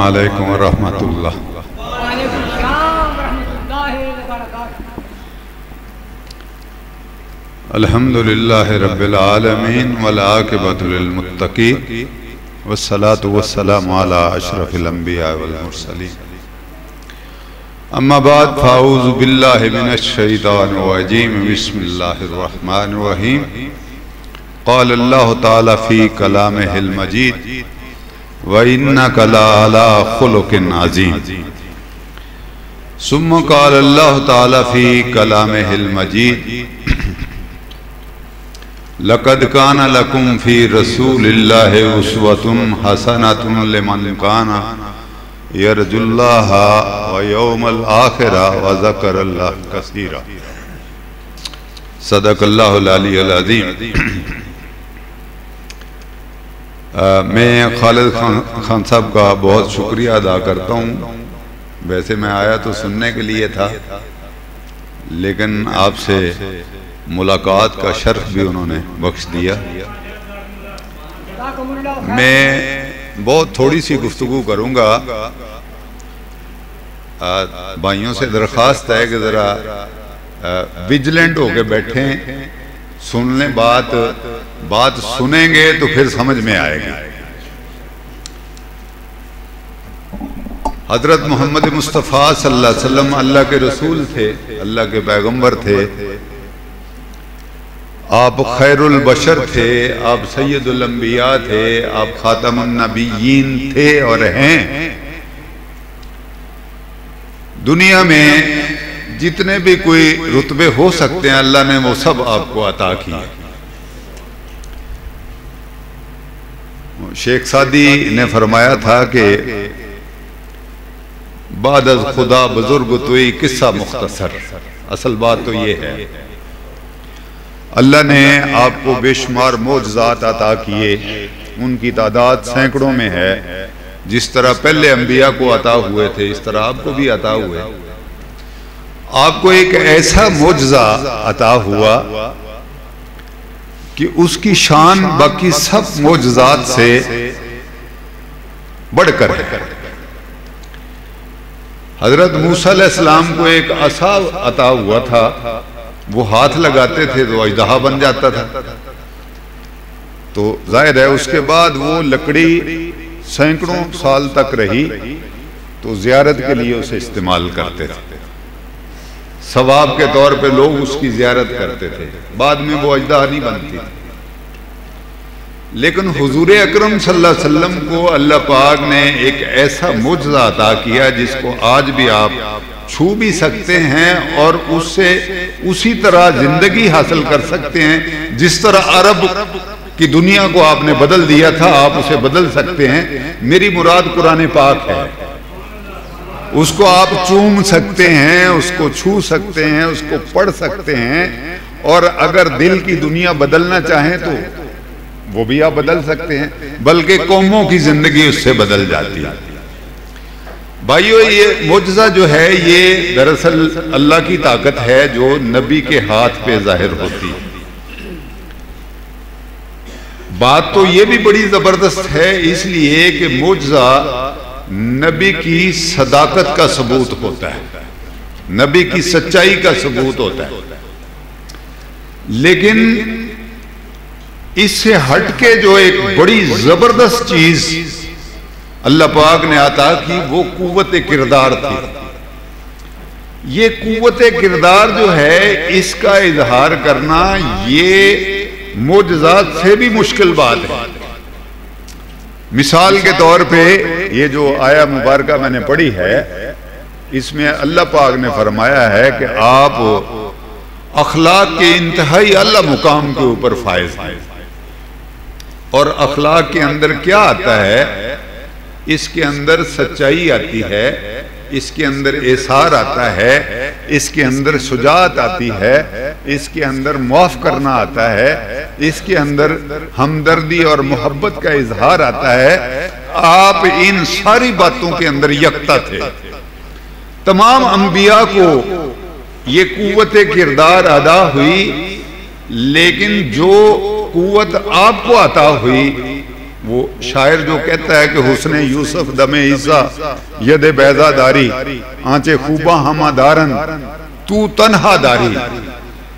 अस्सलामुअलैकुम वरहमतुल्लाह। अल्हम्दुलिल्लाहि रब्बिल आलमीन वल आक़िबतु लिल मुत्तक़ीन वस्सलातु वस्सलामु अला अशरफिल अंबिया वल मुरसलीन। अम्मा बाद फ़अऊज़ु बिल्लाहि मिनश शैतानिर रजीम। बिस्मिल्लाहिर रहमानिर रहीम। क़ाल अल्लाहु तआला फ़ी कलामिहिल मजीद व इन्नका लअला खुलुक़िन अज़ीम। सुम्मा क़ाल अल्लाहु तआला फ़ी कलामिहिल मजीद लक़द काना लकुम फ़ी रसूलिल्लाहि उस्वतुन हसनतुन लिमन काना यरजुल्लाह व यौमल आखिरा व ज़करल्लाह कसीरा। सदक़ल्लाहुल अलीयुल अज़ीम। मैं खालिद खान साहब का बहुत शुक्रिया अदा करता हूँ। वैसे मैं आया तो सुनने के लिए था, लेकिन आपसे मुलाकात का शर्फ भी उन्होंने बख्श दिया। मैं बहुत थोड़ी सी गुफ्तगू करूँगा। भाइयों से दरख्वास्त है कि ज़रा विजिलेंट होके बैठें, सुन लें, बात सुनेंगे तो फिर समझ में आएगी। हजरत मोहम्मद मुस्तफ़ा सल्लल्लाहु अलैहि वसल्लम अल्लाह के रसूल थे, अल्लाह के पैगंबर थे। आप खैरुल बशर थे, आप सैयदुल अंबिया थे, आप खातमुन नबिय्यीन थे और हैं। दुनिया में जितने भी कोई रुतबे हो सकते हैं अल्लाह ने वो सब आपको अता किए। शेख सादी ने फरमाया था कि बाद अज़ खुदा बुजुर्ग तोई किस्सा मुख्तसर। असल बात तो ये है, अल्लाह ने आपको बेशुमार मोजज़ात अता किए, उनकी तादाद सैकड़ों में है। जिस तरह पहले अंबिया को अता हुए थे, इस तरह आपको भी अता हुए। आपको एक ऐसा मोजज़ा अता हुआ कि उसकी शान बाकी सब मोजज़ात से बढ़कर है। हजरत मूसा अलैहिस्सलाम को एक असा अता हुआ था, वो हाथ लगाते थे तो अजदहा बन जाता था। तो जाहिर है उसके बाद वो लकड़ी सैकड़ों साल तक रही, तो ज़ियारत के लिए उसे इस्तेमाल करते थे। सवाब के तौर पे लोग उसकी ज़ियारत करते थे। बाद में वो अजदहा नहीं बनती। लेकिन हुजूर अकरम सल्लल्लाहु अलैहि वसल्लम को अल्लाह पाक ने एक ऐसा मुजज़ा अता किया जिसको आज भी आप छू भी सकते हैं और उससे उसी तरह जिंदगी हासिल कर सकते हैं जिस तरह अरब की दुनिया को आपने बदल दिया था, आप उसे बदल सकते हैं। मेरी मुराद कुरान पाक है। उसको आप चूम सकते हैं, उसको छू सकते हैं, उसको पढ़ सकते हैं, और अगर दिल की दुनिया बदलना चाहें तो वो भी आप बदल सकते हैं, बल्कि कौमों की जिंदगी उससे बदल जाती है। भाइयों, ये मुजज़ा जो है ये दरअसल अल्लाह की ताकत है जो नबी के हाथ पे जाहिर होती है। बात तो ये भी बड़ी जबरदस्त है इसलिए कि मुजज़ा नबी की सदाकत का सबूत होता है, नबी की सच्चाई का सबूत होता है। लेकिन इससे हटके जो एक बड़ी जबरदस्त चीज अल्लाह पाक ने अता की वो कुव्वत किरदार थी। ये कुव्वत किरदार जो है इसका इजहार करना ये मोजज़ात से भी मुश्किल बात है। मिसाल के तौर पे ये जो आया मुबारका मैंने पढ़ी है, इसमें अल्लाह पाक ने फरमाया है कि आप अखलाक के इंतहाई अल्लाह मुकाम के ऊपर फायज हैं। और अखलाक के अंदर क्या आता है? इसके अंदर सच्चाई आती है, इसके अंदर एसार आता है, इसके अंदर शुजाअत आती है, इसके अंदर माफ करना आता है, इसके अंदर हमदर्दी और मोहब्बत का इजहार आता है। आप इन सारी बातों के अंदर यकता थे। तमाम अंबिया को ये कुव्वत किरदार अदा हुई, लेकिन जो कुव्वत आपको अता हुई वो शायर जो कहता है कि हुस्ने यूसुफ दमे ईसा यदे बैजादारी आंचे खूबा हमादारन तू तन्हा दारी,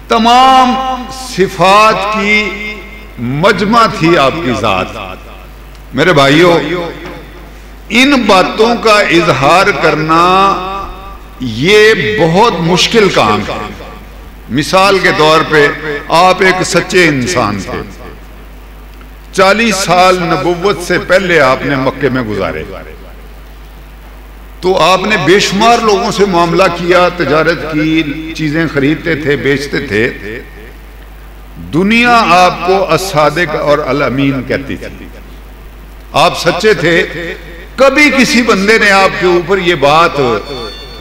तमाम सिफात की मजमा थी आपकी जात। मेरे भाइयों, इन बातों का इजहार करना ये बहुत मुश्किल काम है। मिसाल के तौर पे आप एक सच्चे इंसान थे, 40 साल नबुव्वत से पहले आपने मक्के में गुजारे, तो आपने बेशुमार लोगों से मामला किया, तिजारत की, चीजें खरीदते थे, बेचते थे। दुनिया आपको अस्सादिक और अल अमीन कहती थी, आप सच्चे थे। कभी किसी बंदे ने आपके ऊपर ये बात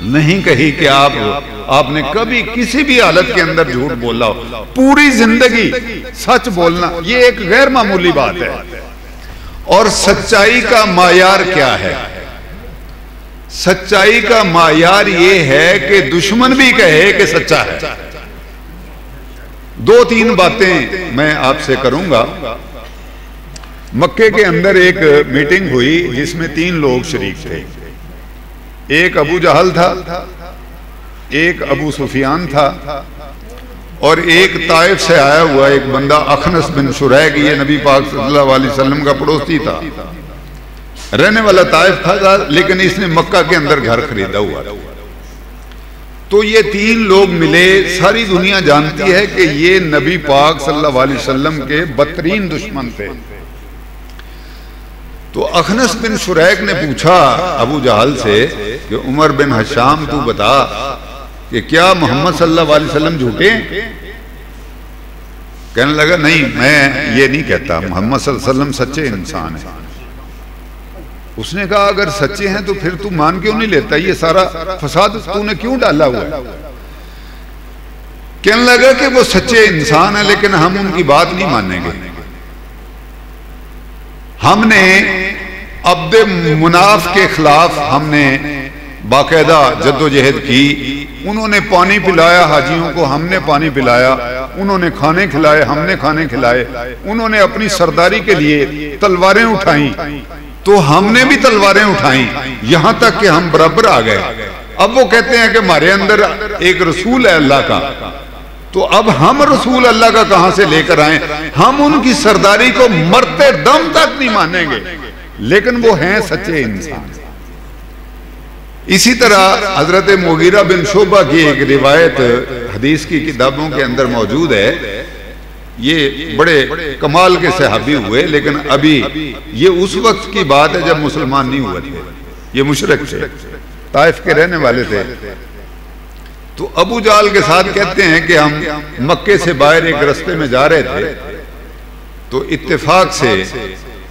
नहीं कही कि आपने कभी किसी भी हालत के अंदर झूठ बोला हो। पूरी जिंदगी सच बोलना ये एक गैर मामूली बात है। और सच्चाई का मायार क्या है? सच्चाई का मायार ये है कि दुश्मन भी कहे कि सच्चा है। 2-3 बातें मैं आपसे करूंगा। मक्के के अंदर एक मीटिंग हुई जिसमें 3 लोग शरीक थे। एक अबू जहल था, एक अबू सुफियान था, और एक ताइफ से आया हुआ एक बंदा अखनस बिन शुरैक, ये नबी पाक सल्लल्लाहु अलैहि वसल्लम का पड़ोसी था, रहने वाला ताइफ था, लेकिन इसने मक्का के अंदर घर खरीदा हुआ था। तो ये 3 लोग मिले। सारी दुनिया जानती है कि ये नबी पाक सल्लल्लाहु अलैहि वसल्लम के बदतरीन दुश्मन थे। तो अखनस बिन शुरैक ने पूछा अबू जहल से कि उमर बिन हशाम तू बता कि क्या मोहम्मद सल्लल्लाहु अलैहि वसल्लम झूठे? कहने लगा नहीं, मैं ये नहीं कहता, मोहम्मद सल्लल्लाहु अलैहि वसल्लम सच्चे इंसान है। उसने कहा अगर सच्चे हैं तो फिर तू मान क्यों नहीं लेता? ये सारा फसाद तूने क्यों डाला हुआ है? कहने लगा कि वो सच्चे इंसान है, लेकिन हम उनकी बात नहीं मानेंगे। हमने अब्द मुनाफ के खिलाफ हमने बाकायदा जद्दोजहद की। उन्होंने पानी पिलाया हाजियों को, हमने पानी पिलाया। उन्होंने खाने खिलाए, हमने खाने खिलाए। उन्होंने अपनी सरदारी के लिए तलवारें उठाई, तो हमने भी तलवारें उठाई, यहां तक कि हम बराबर आ गए। अब वो कहते हैं कि हमारे अंदर एक रसूल है अल्लाह का, तो अब हम रसूल अल्लाह का कहां से लेकर आए? हम उनकी सरदारी को मरते दम तक नहीं मानेंगे, लेकिन वो हैं सच्चे इंसान। इसी तरह हजरत मुगीरा बिन शोबा की एक रिवायत हदीस की किताबों के अंदर मौजूद है। ये बड़े कमाल के सहाबी हुए, लेकिन अभी ये उस वक्त की बात है जब मुसलमान नहीं हुए थे, ये मुशरिक थे, ताइफ के रहने वाले थे। तो अबू जाल के साथ कहते हैं कि हम मक्के से बाहर एक रास्ते में जा रहे थे, तो इत्तेफाक से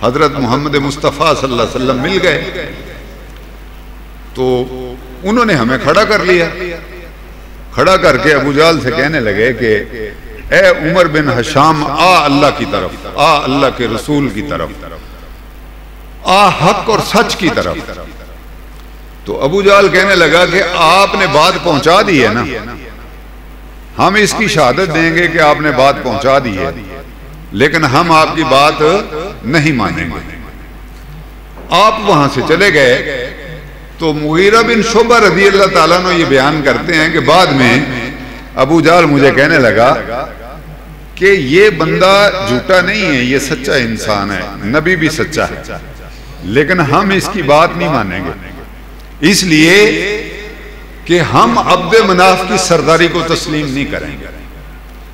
हजरत मोहम्मद मुस्तफ़ा सल्लल्लाहु अलैहि वसल्लम मिल गए। तो उन्होंने हमें खड़ा कर लिया। खड़ा करके अबू जाल से कहने लगे कि ए उमर बिन हशाम, आ अल्लाह की तरफ, आ अल्लाह के रसूल की तरफ, आ हक और सच की तरफ। तो अबू जाल कहने लगा कि आपने बात पहुंचा दी है ना, हम इसकी शहादत देंगे कि आपने बात पहुंचा दी है, लेकिन हम आपकी बात नहीं मानेंगे। आप वहां से चले गए। तो मुगीरा बिन शुबा रज़ी अल्लाह ताला अन्हु ये बयान करते हैं कि बाद में अबू जाल मुझे कहने लगा कि ये बंदा झूठा नहीं है, ये सच्चा इंसान है, नबी भी सच्चा है, लेकिन हम इसकी बात नहीं मानेंगे, इसलिए कि हम अब्द मनाफ की सरदारी को तस्लीम नहीं करेंगे।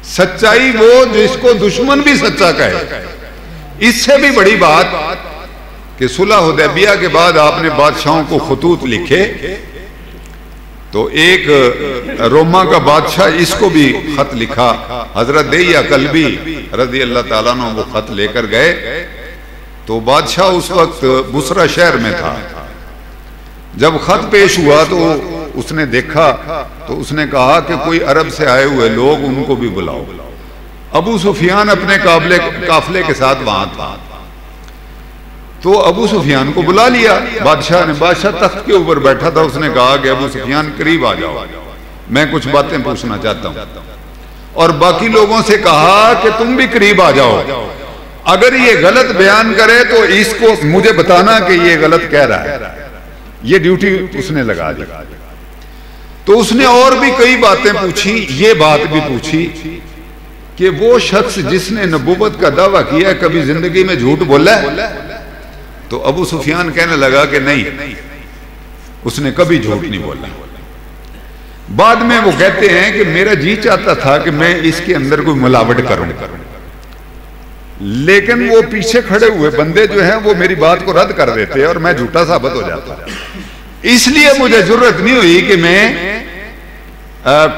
सच्चाई वो जिसको दुश्मन भी सच्चा कहे। इससे भी बड़ी बात कि सुलह हुदैबिया के बाद आपने बादशाहों को खतूत लिखे, तो एक रोमा का बादशाह इसको भी खत लिखा। हजरत देया कल्बी रज़ी अल्लाह ताला अन्हु वो खत लेकर गए। तो बादशाह उस वक्त बुसरा शहर में था। जब खत पेश हुआ तो उसने देखा, तो उसने कहा कि कोई अरब से आए हुए लोग, उनको भी बुलाओ। अबू सुफियान अपने काफले के साथ वहां था। तो अबू सुफियान को बुला लिया बादशाह ने। बादशाह तख्त के ऊपर बैठा था। उसने कहा कि अबू सुफियान करीब आ जाओ, मैं कुछ बातें पूछना चाहता हूं। और बाकी लोगों से कहा कि तुम भी करीब आ जाओ। अगर ये गलत बयान करे तो इसको मुझे बताना कि ये गलत कह रहा है। ये ड्यूटी उसने लगा दी। तो उसने और भी कई बातें पूछी, ये बात भी पूछी कि वो शख्स जिसने नबूवत का दावा किया कभी जिंदगी में झूठ बोला है? तो अबू सुफियान कहने लगा कि नहीं, उसने कभी झूठ नहीं बोला। बाद में वो कहते हैं कि मेरा जी चाहता था कि मैं इसके अंदर कोई मिलावट करूं, लेकिन वो पीछे खड़े हुए बंदे जो हैं वो मेरी बात को रद्द कर देते और मैं झूठा साबित हो जाता। इसलिए मुझे जरूरत नहीं हुई कि मैं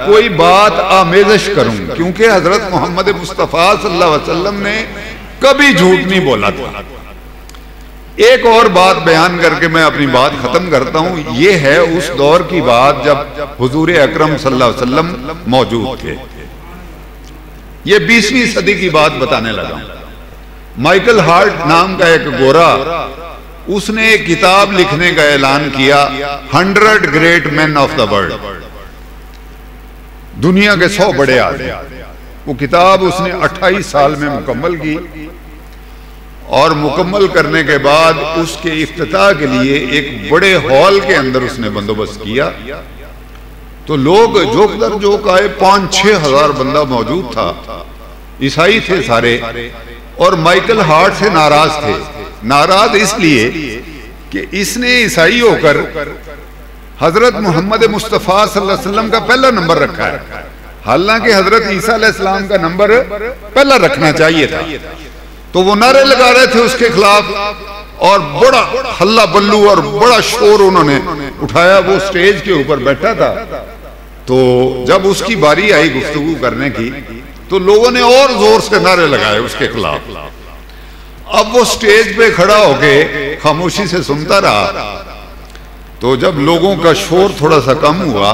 कोई बात आमेज़श करूं, क्योंकि हजरत मोहम्मद मुस्तफ़ा सल्लल्लाहु अलैहि वसल्लम ने कभी झूठ नहीं बोला था। एक और बात बयान करके मैं अपनी बात खत्म करता हूं। यह है उस दौर की बात जब हुजूर अकरम सल्लल्लाहु अलैहि वसल्लम मौजूद थे। यह 20वीं सदी की बात बताने लगा। माइकल हार्ट नाम का एक गोरा, उसने एक किताब लिखने का ऐलान किया, 100 great man of the world, दुनिया के 100 बड़े आदमी। वो किताब उसने 28 साल में मुकम्मल की और मुकम्मल करने के बाद उसके इफ्तिताह के लिए एक बड़े हॉल के अंदर उसने बंदोबस्त किया। तो लोग जोकदर जोक आए, 5-6 हजार बंदा मौजूद था, ईसाई थे सारे, और माइकल हार्ट से नाराज थे। नाराज इसलिए कि इसने ईसाई होकर हजरत मोहम्मद मुस्तफ़ा सल्लल्लाहु अलैहि वसल्लम का पहला नंबर रखा है, हालांकि हजरत ईसा अलैहिस्सलाम का नंबर पहला रखना चाहिए था। तो वो नारे लगा रहे थे उसके खिलाफ और बड़ा हल्ला बल्लू और बड़ा शोर उन्होंने उठाया। वो स्टेज के ऊपर बैठा था। तो जब उसकी बारी आई गुफ्तगू करने की तो लोगों ने और जोर से नारे लगाए उसके खिलाफ। अब वो स्टेज पे खड़ा होके खामोशी से सुनता रहा। तो जब लोगों का शोर थोड़ा सा कम हुआ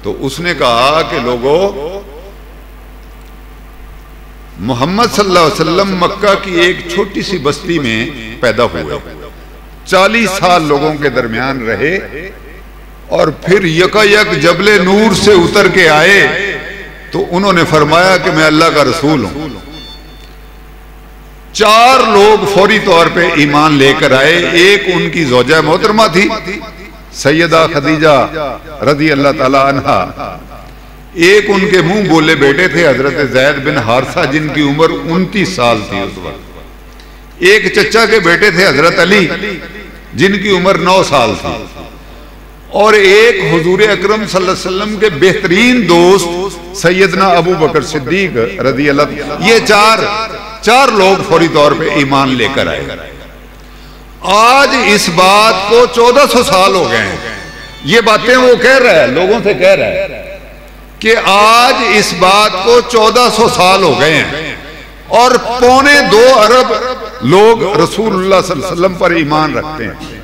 तो उसने कहा कि लोगों, मोहम्मद सल्लल्लाहु अलैहि वसल्लम मक्का की एक छोटी सी बस्ती में पैदा हुए, 40 साल लोगों के दरमियान रहे और फिर यकायक जबले नूर से उतर के आए तो उन्होंने फरमाया कि मैं अल्लाह का रसूल हूं। 4 लोग फौरी तौर पे ईमान लेकर आए। एक उनकी ज़ौजा मोहतरमा थी सैयदा खदीजा रज़ी अल्लाह ताला अन्हा। एक उनके मुंह बोले बेटे थे हजरत ज़ैद बिन हारसा, जिनकी उम्र 29 साल थी उस वक्त। एक चचा के बेटे थे हजरत अली, जिनकी उम्र 9 साल थी। और एक हुजूर अकरम सल्लल्लाहु अलैहि वसल्लम के बेहतरीन दोस्त सैयदना अबू बकर सिद्दीक रज़ी अल्लाह। ये चार लोग फौरी तौर पे ईमान लेकर आए। आज इस बात को 1400 साल हो गए हैं। ये बातें वो कह रहा है, लोगों से कह रहा है कि आज इस बात को 1400 साल हो गए हैं और 2.25 अरब लोग रसूलुल्लाह सल्लल्लाहु अलैहि वसल्लम पर ईमान रखते हैं।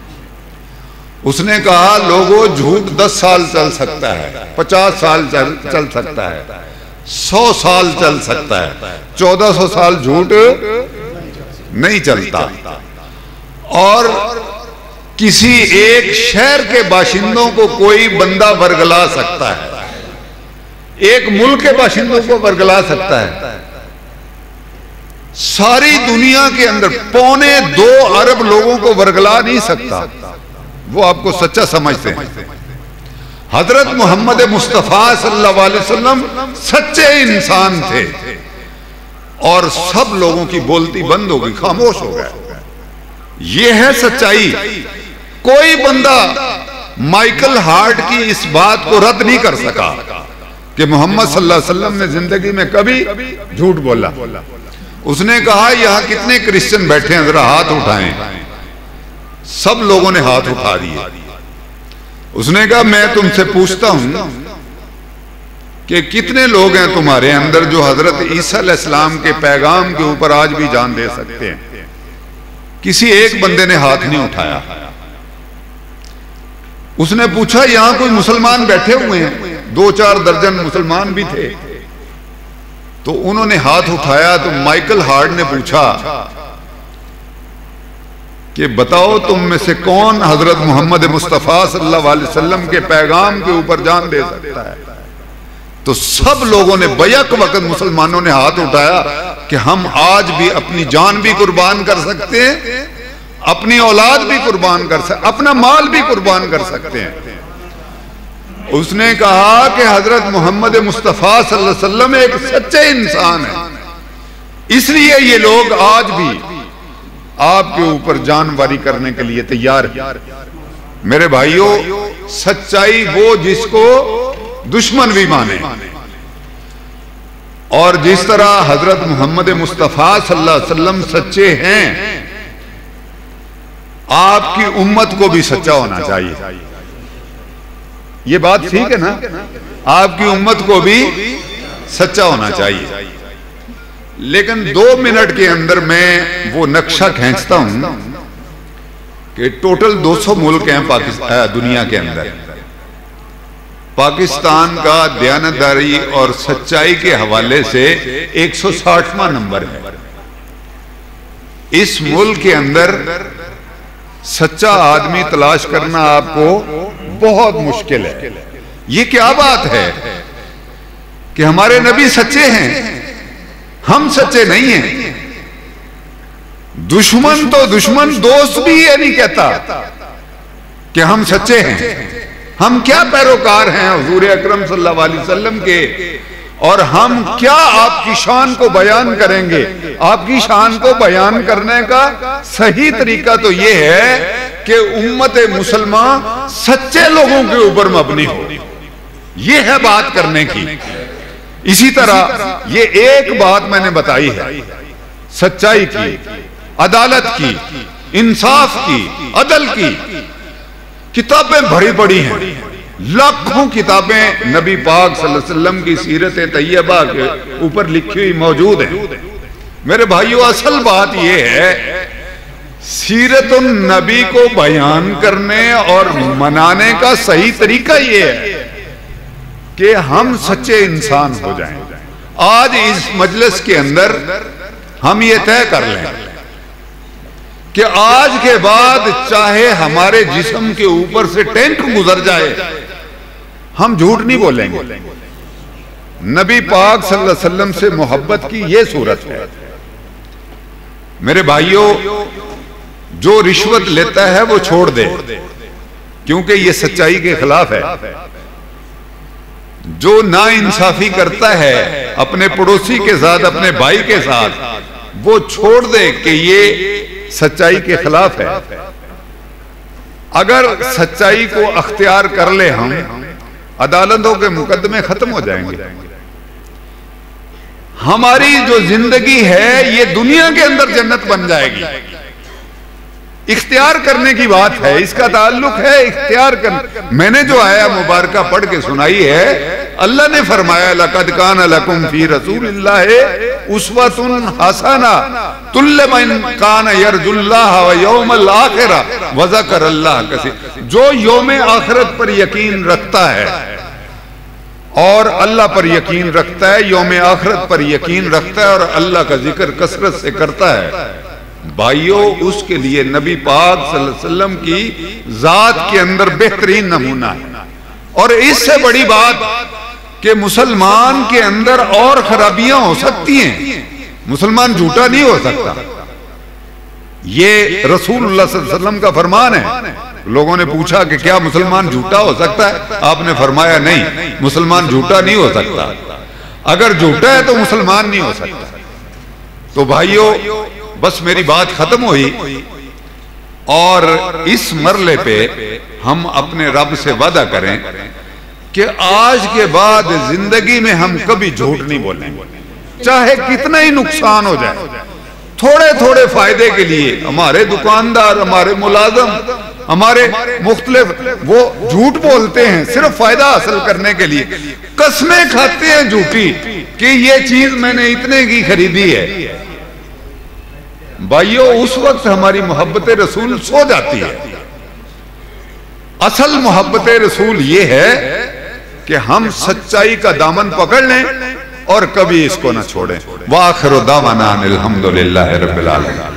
उसने कहा लोगों, झूठ 10 साल चल सकता है, 50 साल चल सकता है, 100 साल चल सकता है, 1400 साल झूठ नहीं चलता। और किसी एक शहर के बाशिंदों को कोई बंदा वर्गला सकता है, एक मुल्क के बाशिंदों को वर्गला सकता है। सारी दुनिया के अंदर 2.25 अरब लोगों को वर्गला नहीं सकता। वो आपको सच्चा समझते हैं। हजरत मोहम्मद मुस्तफ़ा सल्लल्लाहु अलैहि वसल्लम सच्चे इंसान थे और सब लोगों की बोलती बंद हो गई, खामोश हो गए। ये है सच्चाई। कोई बंदा माइकल हार्ट की इस बात को रद्द नहीं कर सका कि मोहम्मद सल्लल्लाहु अलैहि वसल्लम ने जिंदगी में कभी झूठ बोला। उसने कहा यहां कितने क्रिश्चियन बैठे हैं, जरा हाथ उठाएं। सब लोगों ने हाथ उठा दिए। उसने कहा मैं तुमसे पूछता हूं कि कितने लोग हैं तुम्हारे अंदर जो हजरत ईसा अलैहिस्सलाम के पैगाम के ऊपर आज भी जान दे सकते हैं? किसी एक बंदे ने हाथ नहीं उठाया। उसने पूछा यहां कोई मुसलमान बैठे हुए हैं? 2-4 दर्जन मुसलमान भी थे। तो उन्होंने हाथ उठाया। तो माइकल हार्ट ने पूछा कि बताओ तुम में से कौन हजरत मोहम्मद मुस्तफ़ा सल्लल्लाहु अलैहि वसल्लम के पैगाम के ऊपर जान दे सकता है? तो सब लोगों ने बैक वक्त मुसलमानों ने हाथ उठाया कि हम आज भी अपनी जान भी कुर्बान कर सकते हैं, अपनी औलाद भी कुर्बान कर सकते, अपना माल भी कुर्बान कर सकते हैं। उसने कहा कि हजरत मोहम्मद मुस्तफ़ा सल्लल्लाहु अलैहि वसल्लम एक सच्चे इंसान है, इसलिए ये लोग आज भी आपके ऊपर जानवारी करने के लिए तैयार है। मेरे भाइयों, सच्चाई वो जिसको दुश्मन भी माने, और जिस तरह हजरत मोहम्मद मुस्तफ़ा सल्लल्लाहु अलैहि वसल्लम सच्चे हैं, आपकी उम्मत को भी सच्चा होना चाहिए। ये बात ठीक है ना? आपकी उम्मत को भी सच्चा होना चाहिए। लेकिन 2 मिनट के अंदर मैं वो नक्शा खींचता हूं कि टोटल 200 मुल्क हैं दुनिया के अंदर। पाकिस्तान का दयानतदारी और सच्चाई के हवाले से 160वां नंबर है। इस मुल्क के अंदर सच्चा आदमी तलाश करना आपको बहुत मुश्किल है। ये क्या बात है कि हमारे नबी सच्चे हैं, हम सच्चे नहीं हैं। दुश्मन तो दुश्मन, दोस्त भी ये नहीं कहता कि हम सच्चे हैं। हम क्या पैरोकार हैं हुजूर अकरम सल्लल्लाहु अलैहि वसल्लम के, और हम क्या आपकी शान को बयान करेंगे। आपकी शान को बयान करने का सही तरीका तो यह है कि उम्मत मुसलमान सच्चे लोगों के ऊपर मबनी हो। यह है बात करने की। इसी तरह ये एक बात मैंने बताई है, सच्चाई की, अदालत की, इंसाफ की, अदल की। किताबें भरी पड़ी हैं, लाखों किताबें नबी पाक सल्लल्लाहु अलैहि वसल्लम की सीरत तैयबा के ऊपर लिखी हुई मौजूद है। मेरे भाइयों, असल बात यह है, सीरत नबी को बयान करने और मनाने का सही तरीका यह है कि हम सच्चे इंसान हो जाएं। आज इस मजलिस के अंदर हम ये तय कर लें कि आज के बाद चाहे हमारे जिस्म के ऊपर से टैंक गुजर जाए, हम झूठ नहीं बोलेंगे। नबी पाक सल्लल्लाहु अलैहि वसल्लम से मोहब्बत की ये सूरत है। मेरे भाइयों, जो रिश्वत लेता है वो छोड़ दे, क्योंकि ये सच्चाई के खिलाफ है। जो नाइंसाफी करता है अपने पड़ोसी के साथ, अपने भाई के साथ, वो छोड़ दे कि ये सच्चाई के खिलाफ है। अगर सच्चाई को अख्तियार कर ले हम, अदालतों के मुकदमे खत्म हो जाएंगे। हमारी जो जिंदगी है ये दुनिया के अंदर जन्नत बन जाएगी। इख्तियार करने की बात है, इसका ताल्लुक है इख्तियार कर। मैंने जो आया मुबारक पढ़ के सुनाई है, अल्लाह ने फरमाया लक़द कान लकुम फी रसूलिल्लाहि उस्वतुन हसना लिमन कान यरजुल्लाह व यौमल आखिरह व ज़करल्लाह कसीर। जो यौम आखिरत पर यकीन रखता है और अल्लाह पर यकीन रखता है, यौम आखिरत पर यकीन रखता है और अल्लाह का जिक्र कसरत से करता है, भाइयों, उसके लिए नबी पाक सल्लल्लाहु अलैहि वसल्लम की जात के अंदर बेहतरीन नमूना है। और इससे बड़ी बात कि मुसलमान के अंदर और खराबियां हो सकती हैं, मुसलमान झूठा नहीं हो सकता। ये रसूलुल्लाह सल्लल्लाहु अलैहि वसल्लम का फरमान है। लोगों ने पूछा कि क्या मुसलमान झूठा हो सकता है? आपने फरमाया नहीं, मुसलमान झूठा नहीं हो सकता। अगर झूठा है तो मुसलमान नहीं हो सकता। तो भाइयों, बस मेरी बात खत्म हुई, और इस मरले पे हम अपने रब से वादा करें कि आज के बाद जिंदगी में हम कभी झूठ नहीं बोलेंगे, चाहे कितना ही नुकसान हो जाए। थोड़े थोड़े फायदे के लिए हमारे दुकानदार, हमारे मुलाजम, हमारे मुख्तलिफ वो झूठ बोलते हैं सिर्फ फायदा हासिल करने के लिए। कसमें खाते हैं झूठी कि ये चीज मैंने इतने की खरीदी है। भाइयों, उस वक्त हमारी मोहब्बत रसूल सो जाती है। असल मोहब्बत रसूल ये है कि हम सच्चाई का दामन पकड़ लें और कभी इसको ना छोड़ें। वाखिरु दावाना अनिल हम्दुलिल्लाहि रब्बिल आलमीन।